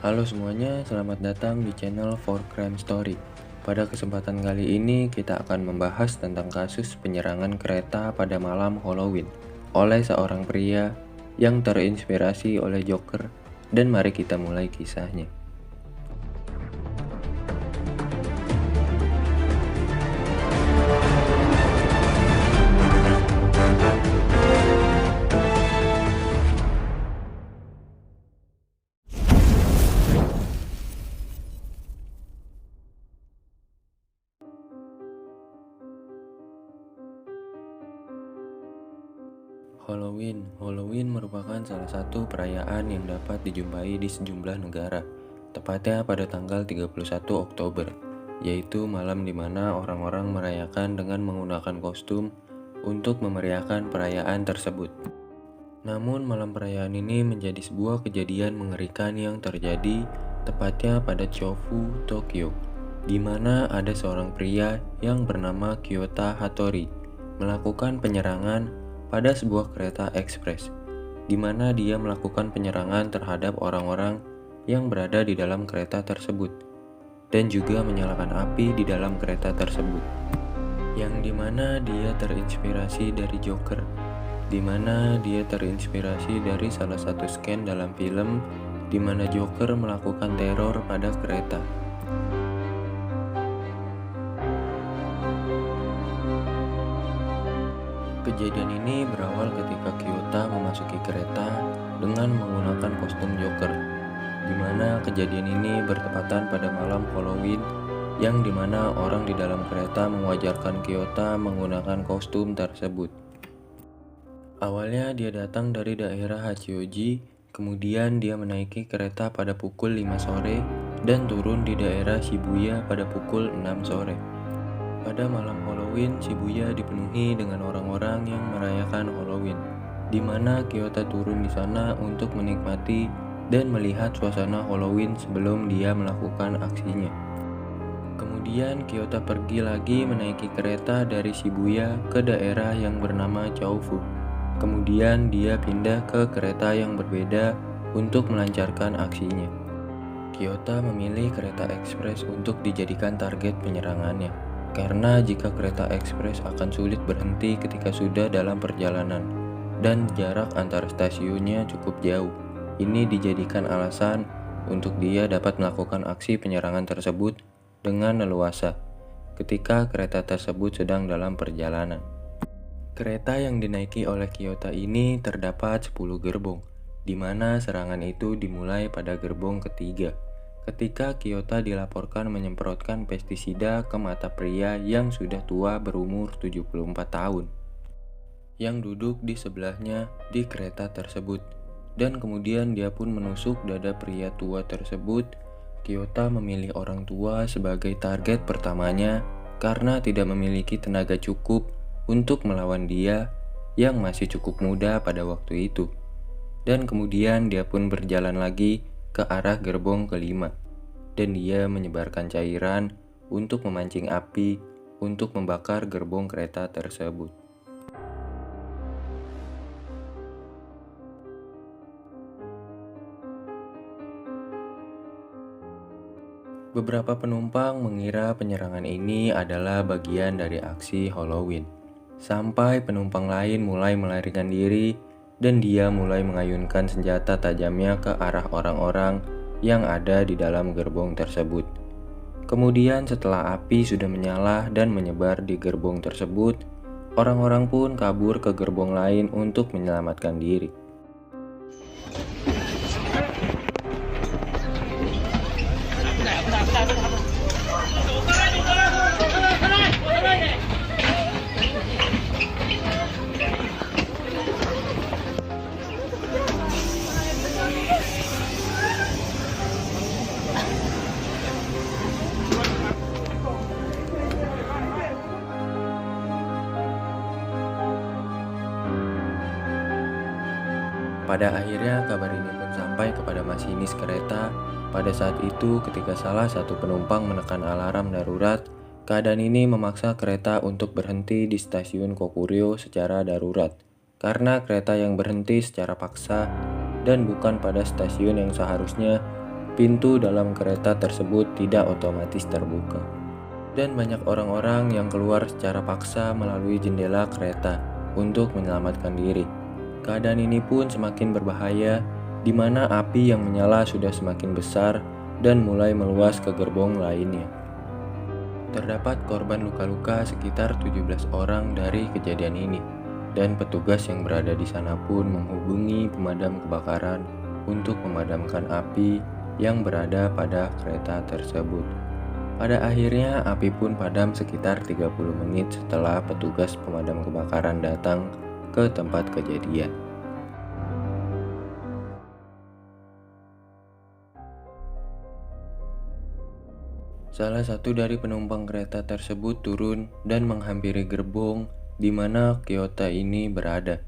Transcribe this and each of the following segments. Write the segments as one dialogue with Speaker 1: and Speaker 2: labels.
Speaker 1: Halo semuanya, selamat datang di channel For Crime Story. Pada kesempatan kali ini kita akan membahas tentang kasus penyerangan kereta pada malam Halloween oleh seorang pria yang terinspirasi oleh Joker, dan mari kita mulai kisahnya. Halloween merupakan salah satu perayaan yang dapat dijumpai di sejumlah negara, tepatnya pada tanggal 31 Oktober, yaitu malam di mana orang-orang merayakan dengan menggunakan kostum untuk memeriahkan perayaan tersebut. Namun malam perayaan ini menjadi sebuah kejadian mengerikan yang terjadi tepatnya pada Chofu, Tokyo, di mana ada seorang pria yang bernama Kyota Hattori melakukan penyerangan pada sebuah kereta ekspres, di mana dia melakukan penyerangan terhadap orang-orang yang berada di dalam kereta tersebut, dan juga menyalakan api di dalam kereta tersebut, yang dimana dia terinspirasi dari Joker, dimana dia terinspirasi dari salah satu scene dalam film di mana Joker melakukan teror pada kereta. Kejadian ini berawal ketika Kyota memasuki kereta dengan menggunakan kostum Joker, di mana kejadian ini bertepatan pada malam Halloween, yang dimana orang di dalam kereta mewajarkan Kyota menggunakan kostum tersebut. Awalnya dia datang dari daerah Hachioji, kemudian dia menaiki kereta pada pukul 5 sore dan turun di daerah Shibuya pada pukul 6 sore. Pada malam Halloween, Shibuya dipenuhi dengan orang-orang yang merayakan Halloween, di mana Kyota turun di sana untuk menikmati dan melihat suasana Halloween sebelum dia melakukan aksinya. Kemudian Kyota pergi lagi menaiki kereta dari Shibuya ke daerah yang bernama Chaufu. Kemudian dia pindah ke kereta yang berbeda untuk melancarkan aksinya. Kyota memilih kereta ekspres untuk dijadikan target penyerangannya, karena jika kereta ekspres akan sulit berhenti ketika sudah dalam perjalanan, dan jarak antar stasiunnya cukup jauh. Ini dijadikan alasan untuk dia dapat melakukan aksi penyerangan tersebut dengan leluasa ketika kereta tersebut sedang dalam perjalanan. Kereta yang dinaiki oleh Kyota ini terdapat 10 gerbong, di mana serangan itu dimulai pada gerbong ketiga, ketika Kyota dilaporkan menyemprotkan pestisida ke mata pria yang sudah tua berumur 74 tahun, yang duduk di sebelahnya di kereta tersebut, dan kemudian dia pun menusuk dada pria tua tersebut. Kyota memilih orang tua sebagai target pertamanya karena tidak memiliki tenaga cukup untuk melawan dia yang masih cukup muda pada waktu itu. Dan kemudian dia pun berjalan lagi ke arah gerbong kelima, dan dia menyebarkan cairan untuk memancing api untuk membakar gerbong kereta tersebut. Beberapa penumpang mengira penyerangan ini adalah bagian dari aksi Halloween, sampai penumpang lain mulai melarikan diri dan dia mulai mengayunkan senjata tajamnya ke arah orang-orang yang ada di dalam gerbong tersebut. Kemudian setelah api sudah menyala dan menyebar di gerbong tersebut, orang-orang pun kabur ke gerbong lain untuk menyelamatkan diri. Pada akhirnya kabar ini pun sampai kepada masinis kereta. Pada saat itu ketika salah satu penumpang menekan alarm darurat, keadaan ini memaksa kereta untuk berhenti di stasiun Kokuryo secara darurat. Karena kereta yang berhenti secara paksa dan bukan pada stasiun yang seharusnya, pintu dalam kereta tersebut tidak otomatis terbuka. Dan banyak orang-orang yang keluar secara paksa melalui jendela kereta untuk menyelamatkan diri. Keadaan ini pun semakin berbahaya, di mana api yang menyala sudah semakin besar dan mulai meluas ke gerbong lainnya. Terdapat korban luka-luka sekitar 17 orang dari kejadian ini, dan petugas yang berada di sana pun menghubungi pemadam kebakaran untuk memadamkan api yang berada pada kereta tersebut. Pada akhirnya api pun padam sekitar 30 menit setelah petugas pemadam kebakaran datang ke tempat kejadian. Salah satu dari penumpang kereta tersebut turun dan menghampiri gerbong di mana Kyota ini berada.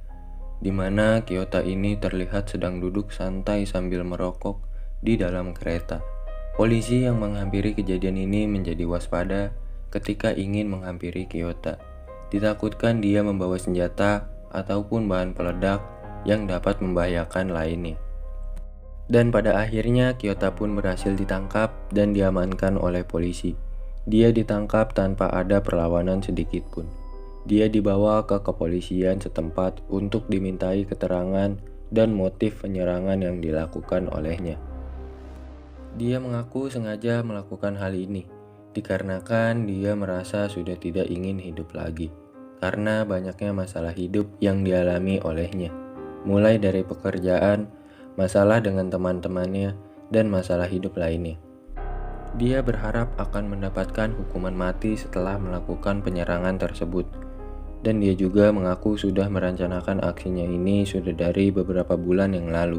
Speaker 1: Di mana Kyota ini terlihat sedang duduk santai sambil merokok di dalam kereta. Polisi yang menghampiri kejadian ini menjadi waspada ketika ingin menghampiri Kyota. Ditakutkan dia membawa senjata ataupun bahan peledak yang dapat membahayakan lainnya. Dan pada akhirnya Kyota pun berhasil ditangkap dan diamankan oleh polisi. Dia ditangkap tanpa ada perlawanan sedikit pun. Dia dibawa ke kepolisian setempat untuk dimintai keterangan dan motif penyerangan yang dilakukan olehnya. Dia mengaku sengaja melakukan hal ini dikarenakan dia merasa sudah tidak ingin hidup lagi karena banyaknya masalah hidup yang dialami olehnya, mulai dari pekerjaan, masalah dengan teman-temannya, dan masalah hidup lainnya. Dia berharap akan mendapatkan hukuman mati setelah melakukan penyerangan tersebut, dan dia juga mengaku sudah merencanakan aksinya ini sudah dari beberapa bulan yang lalu.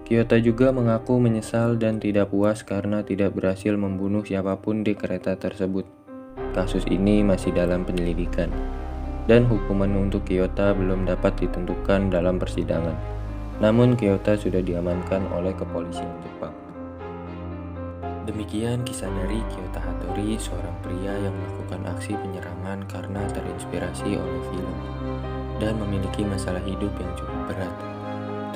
Speaker 1: Kyota juga mengaku menyesal dan tidak puas karena tidak berhasil membunuh siapapun di kereta tersebut. Kasus ini masih dalam penyelidikan, dan hukuman untuk Kyota belum dapat ditentukan dalam persidangan. Namun Kyota sudah diamankan oleh kepolisian Jepang. Demikian kisah dari Kyota Hattori, seorang pria yang melakukan aksi penyerangan karena terinspirasi oleh film dan memiliki masalah hidup yang cukup berat.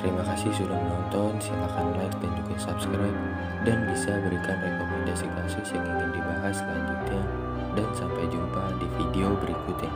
Speaker 1: Terima kasih sudah menonton, silahkan like dan juga subscribe, dan bisa berikan rekomendasi kasus yang ingin dibahas selanjutnya, dan sampai jumpa di video berikutnya.